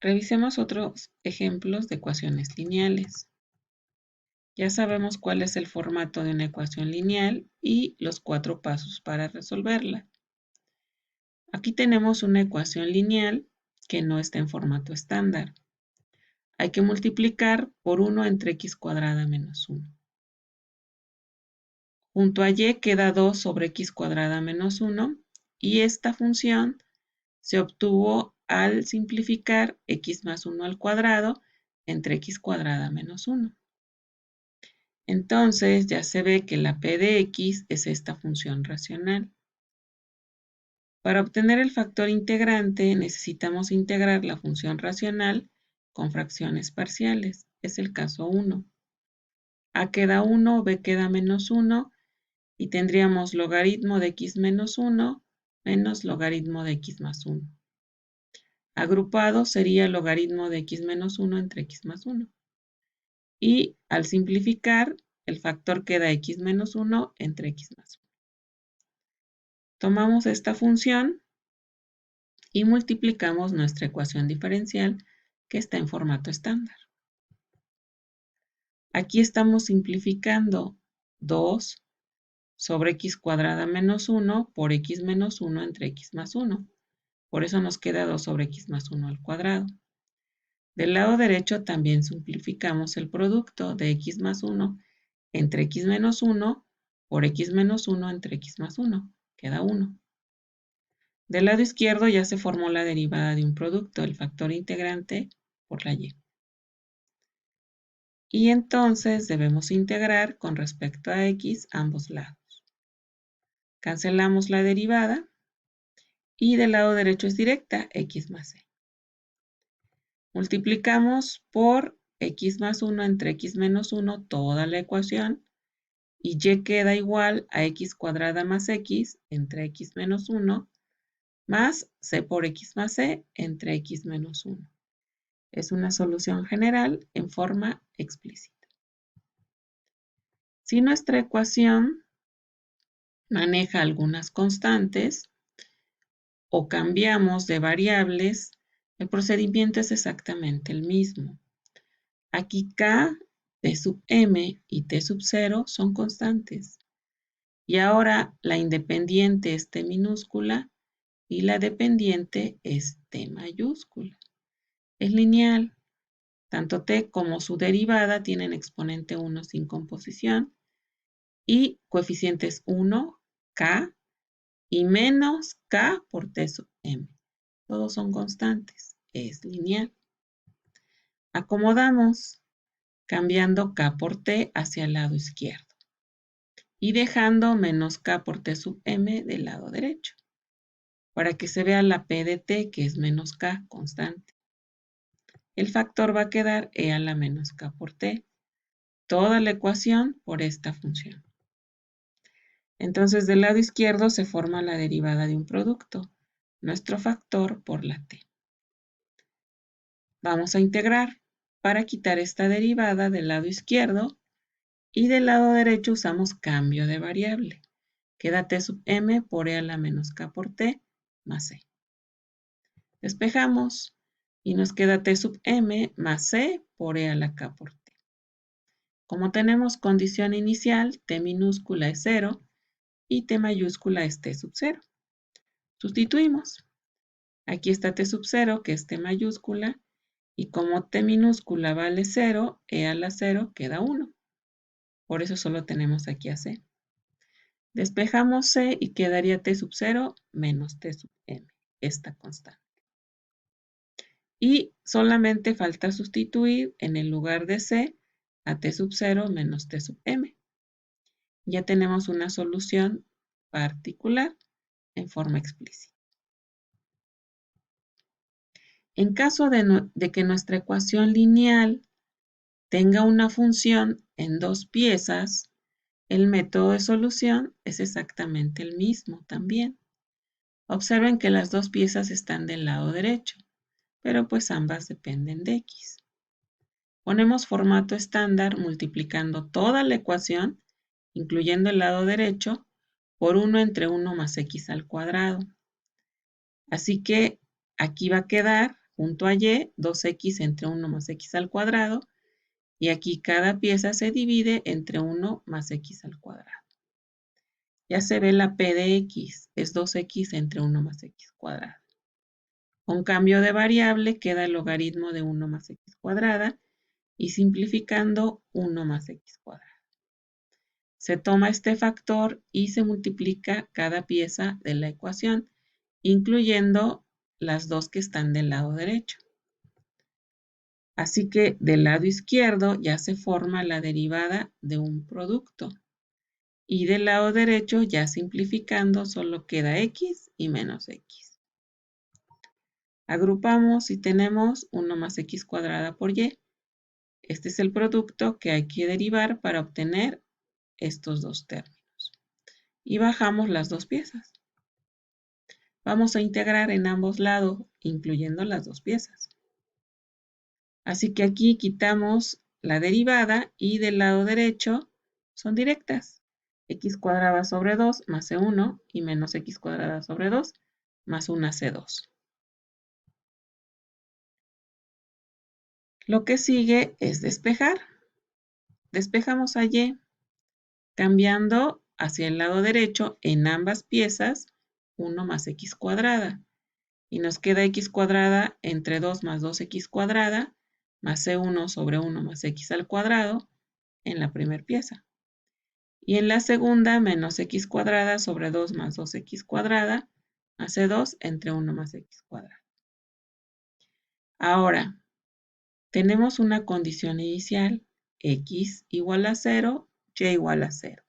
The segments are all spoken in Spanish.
Revisemos otros ejemplos de ecuaciones lineales. Ya sabemos cuál es el formato de una ecuación lineal y los 4 pasos para resolverla. Aquí tenemos una ecuación lineal que no está en formato estándar. Hay que multiplicar por 1 entre x cuadrada menos 1. Junto a y queda 2 sobre x cuadrada menos 1 y esta función se obtuvo al simplificar x más 1 al cuadrado entre x cuadrada menos 1. Entonces ya se ve que la p de x es esta función racional. Para obtener el factor integrante necesitamos integrar la función racional con fracciones parciales. Es el caso 1. A queda 1, b queda menos 1 y tendríamos logaritmo de x menos 1 menos logaritmo de x más 1. Agrupado sería logaritmo de x menos 1 entre x más 1. Y al simplificar, el factor queda x menos 1 entre x más 1. Tomamos esta función y multiplicamos nuestra ecuación diferencial que está en formato estándar. Aquí estamos simplificando 2 sobre x cuadrada menos 1 por x menos 1 entre x más 1. Por eso nos queda 2 sobre x más 1 al cuadrado. Del lado derecho también simplificamos el producto de x más 1 entre x menos 1 por x menos 1 entre x más 1. Queda 1. Del lado izquierdo ya se formó la derivada de un producto, el factor integrante por la y. Y entonces debemos integrar con respecto a x ambos lados. Cancelamos la derivada y del lado derecho es directa, x más c. Multiplicamos por x más 1 entre x menos 1 toda la ecuación y y queda igual a x cuadrada más x entre x menos 1 más c por x más c entre x menos 1. Es una solución general en forma explícita. Si nuestra ecuación maneja algunas constantes o cambiamos de variables, el procedimiento es exactamente el mismo. Aquí k, t sub m y t sub 0 son constantes. Y ahora la independiente es t minúscula y la dependiente es t mayúscula. Es lineal. Tanto t como su derivada tienen exponente 1 sin composición y coeficientes 1, k y menos k por t sub m. Todos son constantes. Es lineal. Acomodamos cambiando k por t hacia el lado izquierdo y dejando menos k por t sub m del lado derecho, para que se vea la p de t, que es menos k, constante. El factor va a quedar e a la menos k por t, toda la ecuación por esta función. Entonces, del lado izquierdo se forma la derivada de un producto, nuestro factor por la t. Vamos a integrar para quitar esta derivada del lado izquierdo y del lado derecho usamos cambio de variable. Queda t sub m por e a la menos k por t más c. Despejamos y nos queda t sub m más c por e a la k por t. Como tenemos condición inicial, t minúscula es 0 y t mayúscula es t sub 0. Sustituimos. Aquí está t sub 0, que es t mayúscula, y como t minúscula vale 0, e a la 0 queda 1. Por eso solo tenemos aquí a c. Despejamos c y quedaría t sub 0 menos t sub m, esta constante. Y solamente falta sustituir en el lugar de c a t sub 0 menos t sub m. Ya tenemos una solución particular en forma explícita. En caso de que nuestra ecuación lineal tenga una función en dos piezas, el método de solución es exactamente el mismo también. Observen que las dos piezas están del lado derecho, pero pues ambas dependen de x. Ponemos formato estándar multiplicando toda la ecuación, incluyendo el lado derecho, por 1 entre 1 más x al cuadrado. Así que aquí va a quedar junto a y, 2x entre 1 más x al cuadrado, y aquí cada pieza se divide entre 1 más x al cuadrado. Ya se ve la p de x, es 2x entre 1 más x cuadrado. Con cambio de variable queda el logaritmo de 1 más x cuadrada y simplificando 1 más x cuadrada. Se toma este factor y se multiplica cada pieza de la ecuación, incluyendo las dos que están del lado derecho. Así que del lado izquierdo ya se forma la derivada de un producto. Y del lado derecho, ya simplificando, solo queda x y menos x. Agrupamos y tenemos 1 más x cuadrada por y. Este es el producto que hay que derivar para obtener estos dos términos. Y bajamos las dos piezas. Vamos a integrar en ambos lados, incluyendo las dos piezas. Así que aquí quitamos la derivada y del lado derecho son directas. X cuadrada sobre 2 más C1 y menos X cuadrada sobre 2 más una C2. Lo que sigue es despejar. Despejamos a Y, cambiando hacia el lado derecho en ambas piezas 1 más X cuadrada. Y nos queda X cuadrada entre 2 más 2X cuadrada más C1 sobre 1 más X al cuadrado en la primera pieza. Y en la segunda, menos x cuadrada sobre 2 más 2x cuadrada, más c2 entre 1 más x cuadrada. Ahora, tenemos una condición inicial, x igual a 0, y igual a 0.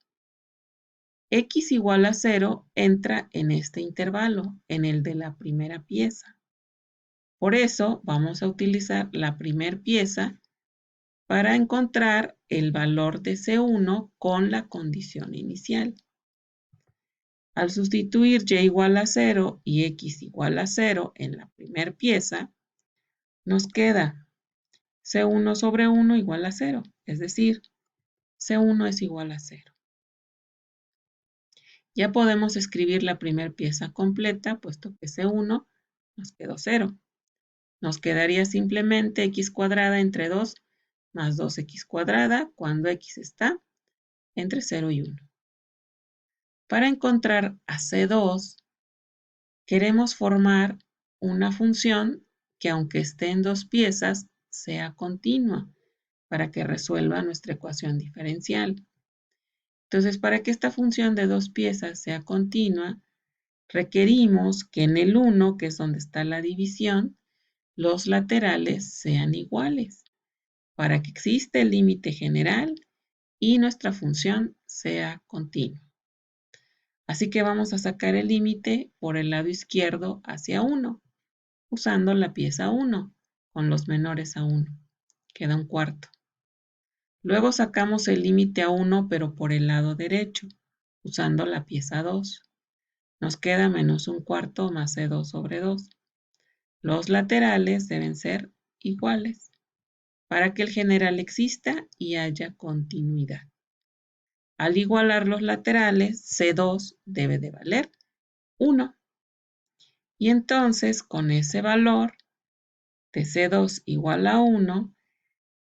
X igual a 0 entra en este intervalo, en el de la primera pieza. Por eso vamos a utilizar la primera pieza para encontrar el valor de C1 con la condición inicial. Al sustituir y igual a 0 y x igual a 0 en la primera pieza, nos queda C1 sobre 1 igual a 0, es decir, C1 es igual a 0. Ya podemos escribir la primera pieza completa, puesto que C1 nos quedó 0. Nos quedaría simplemente x cuadrada entre 2 más 2x cuadrada cuando x está entre 0 y 1. Para encontrar a C2, queremos formar una función que aunque esté en dos piezas, sea continua para que resuelva nuestra ecuación diferencial. Entonces, para que esta función de dos piezas sea continua, requerimos que en el 1, que es donde está la división, los laterales sean iguales para que exista el límite general y nuestra función sea continua. Así que vamos a sacar el límite por el lado izquierdo hacia 1, usando la pieza 1 con los menores a 1. Queda un cuarto. Luego sacamos el límite a 1, pero por el lado derecho, usando la pieza 2. Nos queda menos un cuarto más C2 sobre 2. Los laterales deben ser iguales para que el general exista y haya continuidad. Al igualar los laterales, C2 debe de valer 1. Y entonces, con ese valor de C2 igual a 1,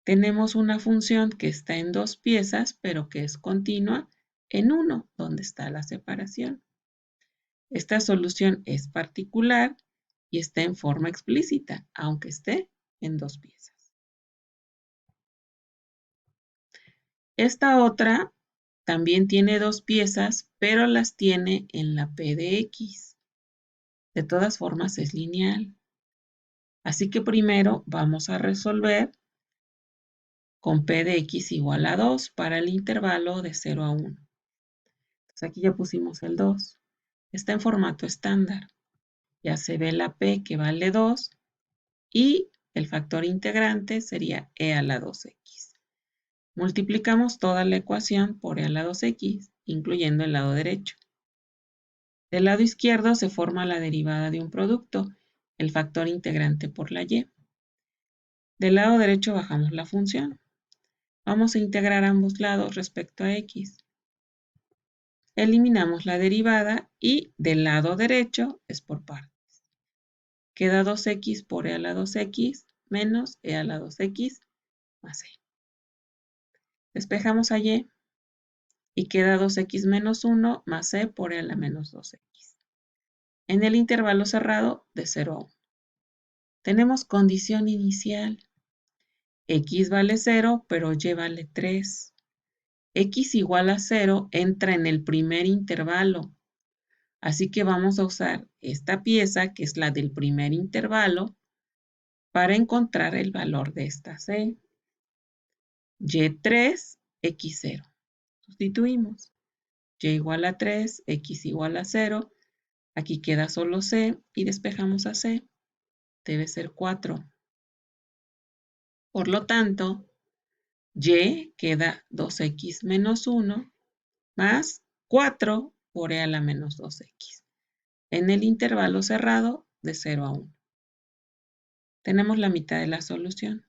tenemos una función que está en dos piezas, pero que es continua en 1, donde está la separación. Esta solución es particular y está en forma explícita, aunque esté en dos piezas. Esta otra también tiene dos piezas, pero las tiene en la P de X. De todas formas es lineal. Así que primero vamos a resolver con P de X igual a 2 para el intervalo de 0 a 1. Entonces aquí ya pusimos el 2. Está en formato estándar. Ya se ve la P que vale 2 y el factor integrante sería e a la 2x. Multiplicamos toda la ecuación por e a la 2x, incluyendo el lado derecho. Del lado izquierdo se forma la derivada de un producto, el factor integrante por la y. Del lado derecho bajamos la función. Vamos a integrar ambos lados respecto a x. Eliminamos la derivada y del lado derecho es por partes. Queda 2x por e a la 2x menos e a la 2x más e. Despejamos a y queda 2x menos 1 más e por e a la menos 2x. En el intervalo cerrado de 0 a 1. Tenemos condición inicial. X vale 0, pero y vale 3. X igual a 0 entra en el primer intervalo. Así que vamos a usar esta pieza, que es la del primer intervalo, para encontrar el valor de esta c. Y3, x0. Sustituimos. Y igual a 3, x igual a 0. Aquí queda solo c y despejamos a c. Debe ser 4. Por lo tanto, y queda 2x menos 1 más 4 por e a la menos 2x. En el intervalo cerrado de 0 a 1. Tenemos la mitad de la solución.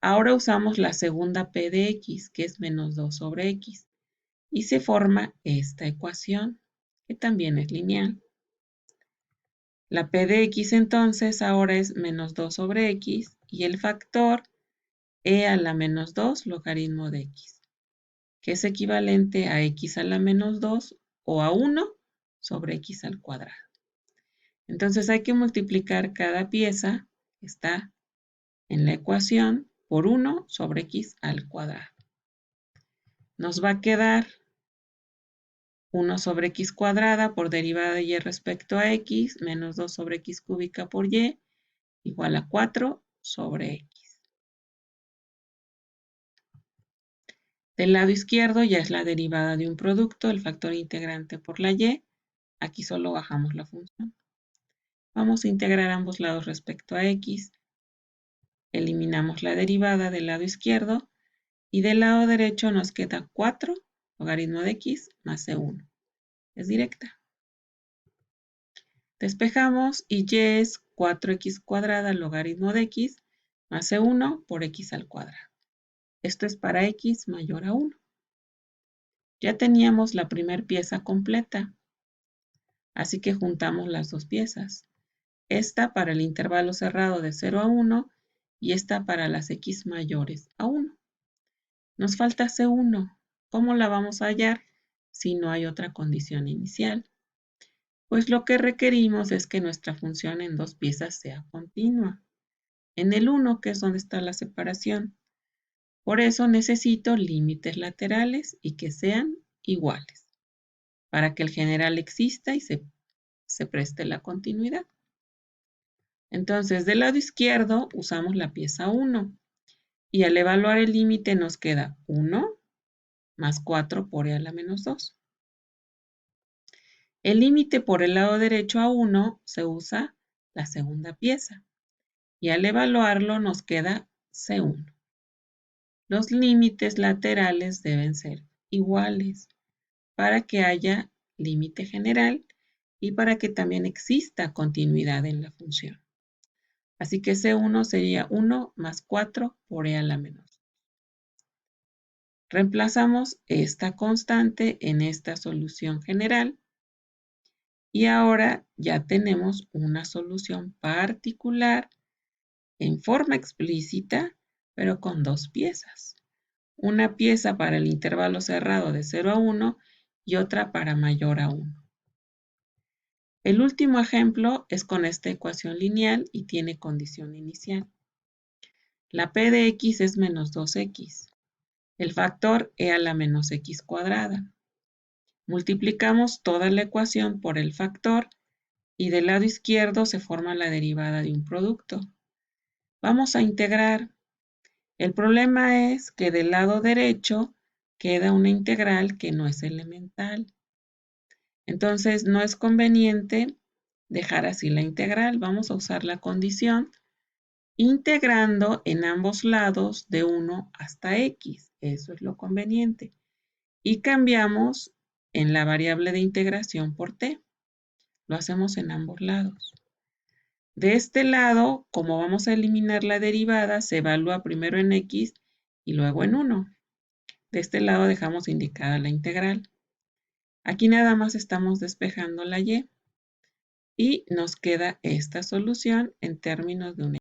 Ahora usamos la segunda p de x, que es menos 2 sobre x, y se forma esta ecuación, que también es lineal. La p de x entonces ahora es menos 2 sobre x, y el factor e a la menos 2 logaritmo de x, que es equivalente a x a la menos 2 o a 1 sobre x al cuadrado. Entonces hay que multiplicar cada pieza que está en la ecuación por 1 sobre x al cuadrado. Nos va a quedar 1 sobre x cuadrada por derivada de y respecto a x, menos 2 sobre x cúbica por y, igual a 4 sobre x. Del lado izquierdo ya es la derivada de un producto, el factor integrante por la y. Aquí solo bajamos la función. Vamos a integrar ambos lados respecto a x. Eliminamos la derivada del lado izquierdo y del lado derecho nos queda 4 logaritmo de x más c1. Es directa. Despejamos y y es 4x cuadrada logaritmo de x más c1 por x al cuadrado. Esto es para x mayor a 1. Ya teníamos la primera pieza completa, así que juntamos las dos piezas. Esta para el intervalo cerrado de 0 a 1 y esta para las x mayores a 1. Nos falta c1. ¿Cómo la vamos a hallar si no hay otra condición inicial? Pues lo que requerimos es que nuestra función en dos piezas sea continua. En el 1, que es donde está la separación. Por eso necesito límites laterales y que sean iguales, para que el general exista y se preste la continuidad. Entonces, del lado izquierdo usamos la pieza 1 y al evaluar el límite nos queda 1 más 4 por e a la menos 2. El límite por el lado derecho a 1 se usa la segunda pieza y al evaluarlo nos queda C1. Los límites laterales deben ser iguales para que haya límite general y para que también exista continuidad en la función. Así que C1 sería 1 más 4 por e a la menos 2. Reemplazamos esta constante en esta solución general y ahora ya tenemos una solución particular en forma explícita, pero con dos piezas. Una pieza para el intervalo cerrado de 0 a 1 y otra para mayor a 1. El último ejemplo es con esta ecuación lineal y tiene condición inicial. La p de x es menos 2x. El factor e a la menos x cuadrada. Multiplicamos toda la ecuación por el factor y del lado izquierdo se forma la derivada de un producto. Vamos a integrar. El problema es que del lado derecho queda una integral que no es elemental. Entonces no es conveniente dejar así la integral. Vamos a usar la condición integrando en ambos lados de 1 hasta x. Eso es lo conveniente. Y cambiamos en la variable de integración por t. Lo hacemos en ambos lados. De este lado, como vamos a eliminar la derivada, se evalúa primero en x y luego en 1. De este lado dejamos indicada la integral. Aquí nada más estamos despejando la y. y nos queda esta solución en términos de una